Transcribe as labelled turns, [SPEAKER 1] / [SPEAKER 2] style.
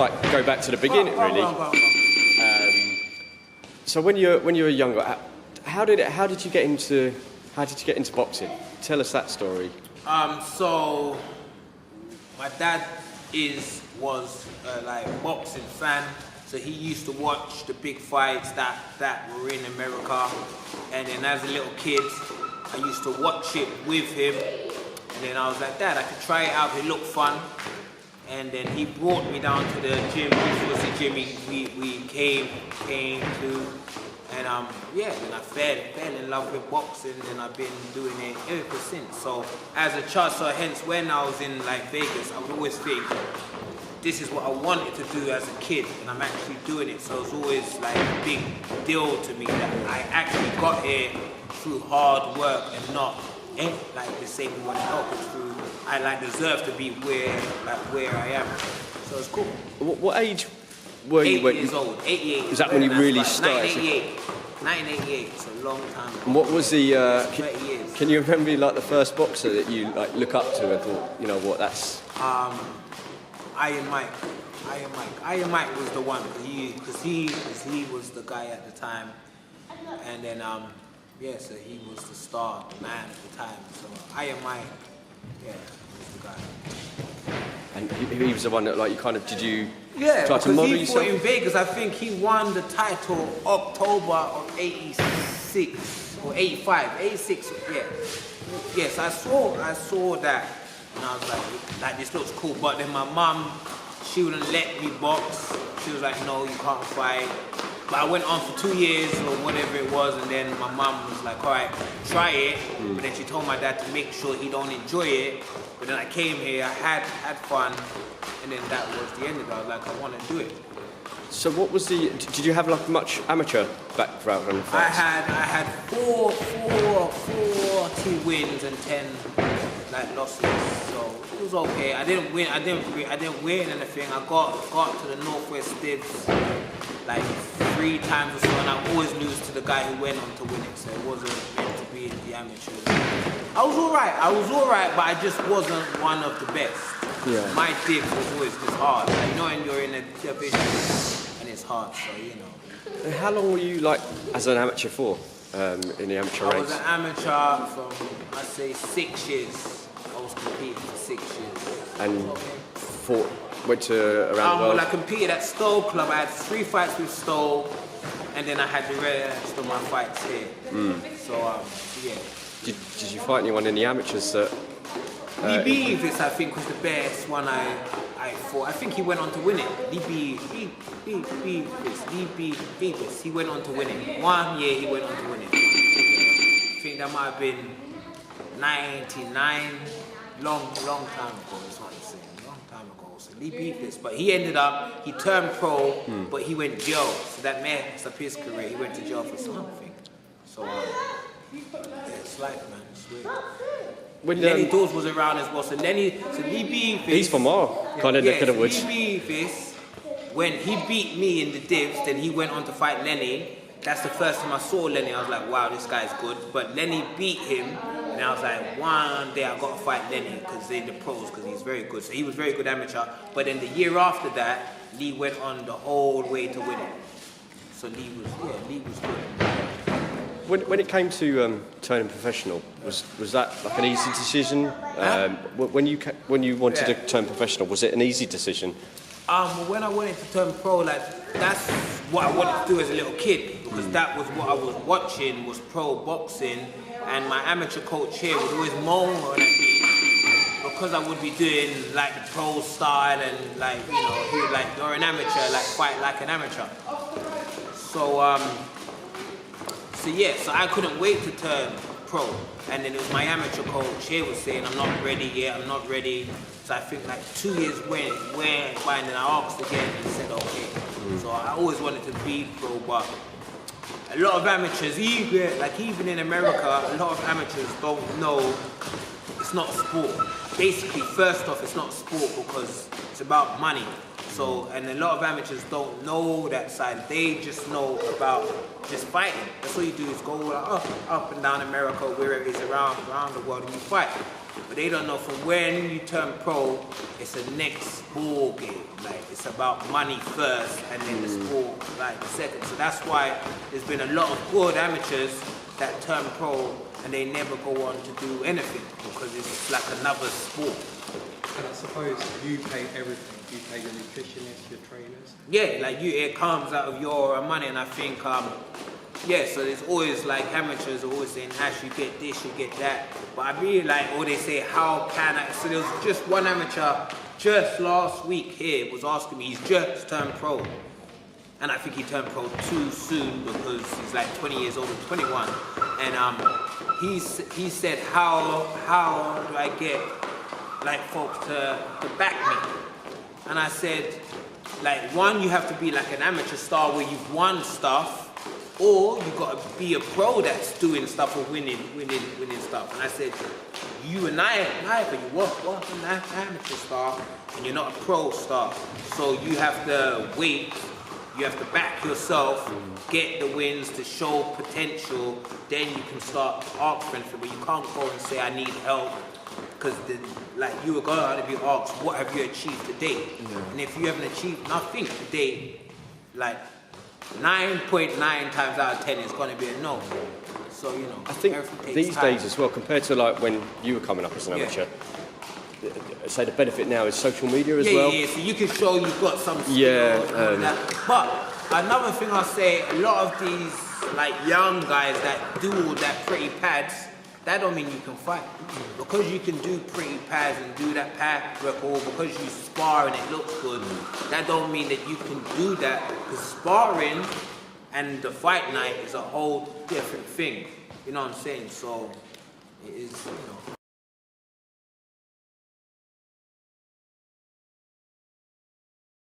[SPEAKER 1] like go back to the beginning, really.
[SPEAKER 2] Go on.
[SPEAKER 1] So when you were younger, how did you get into boxing? Tell us that story.
[SPEAKER 2] So my dad was like a boxing fan. So he used to watch the big fights that were in America, and then as a little kid, I used to watch it with him. And then I was like, Dad, I could try it out. It looked fun. And then he brought me down to the gym. This was the gym we came to. And then I fell in love with boxing, and I've been doing it ever since. So as a child, so hence when I was in like Vegas, I would always think, this is what I wanted to do as a kid, and I'm actually doing it. So it's always like a big deal to me that I actually got here through hard work and not like the same one else. Through I like deserve to be where I am. So it's cool.
[SPEAKER 1] What age were you?
[SPEAKER 2] 8 years old. 88.
[SPEAKER 1] Is that when you really started?
[SPEAKER 2] 1988. It's a long time ago.
[SPEAKER 1] And what was the?
[SPEAKER 2] 30 years.
[SPEAKER 1] Can you remember like the first boxer that you like look up to and thought, you know what, that's?
[SPEAKER 2] Iron Mike. Iron Mike was the one because he was the guy at the time, and then so he was the star, the man at the time. So Iron Mike, was the guy.
[SPEAKER 1] And he was the one that like you kind of try to
[SPEAKER 2] because
[SPEAKER 1] model
[SPEAKER 2] he
[SPEAKER 1] yourself?
[SPEAKER 2] fought in Vegas. I think he won the title October of '86 or '85, '86. Yeah. Yes, I saw that. And I was like, this looks cool. But then my mum, she wouldn't let me box. She was like, no, you can't fight. But I went on for 2 years or whatever it was, and then my mum was like, all right, try it. But then she told my dad to make sure he don't enjoy it. But then I came here, I had fun, and then that was the end of it. I was like, I want to do it.
[SPEAKER 1] So what was did you have like much amateur background on fights?
[SPEAKER 2] I had 40 wins and 10 losses, so it was okay. I didn't win anything. I got to the Northwest Divs like 3 times or so, and I always lose to the guy who went on to win it, so it wasn't meant to be in the amateurs. I was alright, but I just wasn't one of the best.
[SPEAKER 1] Yeah.
[SPEAKER 2] My div was always just hard. Like, you know, when you're in a division and it's hard, so you know.
[SPEAKER 1] And how long were you like as an amateur for in the amateur ranks?
[SPEAKER 2] I was an amateur from, I'd say, 6 years. I was competing for 6 years.
[SPEAKER 1] And went to around the world?
[SPEAKER 2] Well, I competed at Stowe Club. I had 3 fights with Stowe, and then I had the rest of my fights here. So, yeah.
[SPEAKER 1] Did you fight anyone in the amateurs that...
[SPEAKER 2] Lee Beavis, I think, was the best one I fought. I think he went on to win it. Lee Beavis, he went on to win it. 1 year he went on to win it. I think that might have been 99, long time ago, is what I'm saying, long time ago. So Lee Beavis, but he turned pro, but he went jail. So that messed up his career. He went to jail for something. So, it's like, man, it's weird.
[SPEAKER 1] When
[SPEAKER 2] Lenny Dawes was around as well. So Lee Beavis...
[SPEAKER 1] He's from our kind of neck of the woods.
[SPEAKER 2] Lee Beavis, when he beat me in the divs, then he went on to fight Lenny. That's the first time I saw Lenny. I was like, wow, this guy's good. But Lenny beat him, and I was like, one day I got to fight Lenny because they're the pros, because he's very good. So he was very good amateur. But then the year after that, Lee went on the whole way to win it. So Lee was good.
[SPEAKER 1] When it came to turning professional, was that like an easy decision? When you wanted to turn professional, was it an easy decision?
[SPEAKER 2] When I wanted to turn pro, like that's what I wanted to do as a little kid, because that was what I was watching, was pro boxing, and my amateur coach here would always moan at me because I would be doing like the pro style, and like, you know, he would like, you're an amateur, like fight like an amateur. So so I couldn't wait to turn pro. And then it was my amateur coach here was saying, I'm not ready yet, I'm not ready. So I think like 2 years went by, and then I asked again and said, okay. So I always wanted to be pro, but a lot of amateurs, even in America, a lot of amateurs don't know it's not sport. Basically, first off, it's not sport because it's about money. So, and a lot of amateurs don't know that side. They just know about just fighting. That's all you do is go up and down America, wherever it is around the world, and you fight. But they don't know from when you turn pro, it's a next ball game. Like, it's about money first and then the sport like second. So that's why there's been a lot of good amateurs that turn pro and they never go on to do anything because it's like another sport.
[SPEAKER 3] And I suppose you pay everything. You pay your nutritionists, your trainers.
[SPEAKER 2] Yeah, like it comes out of your money, and I think, yeah, so there's always like amateurs are always saying, Ash, you get this, you get that. But I really like, or they say, how can I? So there was just one amateur just last week here was asking me, he's just turned pro. And I think he turned pro too soon because he's like 20 years old or 21. And he said, how do I get like folks to back me? And I said, like, one, you have to be like an amateur star where you've won stuff, or you've got to be a pro that's doing stuff or winning stuff. And I said, you and I, but you want an amateur star, and you're not a pro star. So you have to wait, you have to back yourself, get the wins to show potential, then you can start asking for anything. But you can't go and say, I need help. Because like you were going to be asked, what have you achieved to date? Yeah. And if you haven't achieved nothing to date, like 9.9 times out of 10 is going to be a no. So, you know,
[SPEAKER 1] I think these days as well, compared to like when you were coming up as an amateur, say the benefit now is social media as well.
[SPEAKER 2] Yeah, so you can show you've got some skills and all that. But another thing I'll say, a lot of these like young guys that do all that pretty pads, that don't mean you can fight. Because you can do pretty pads and do that pad record, because you spar and it looks good, that don't mean that you can do that. Because sparring and the fight night is a whole different thing. You know what I'm saying? So it is, you know.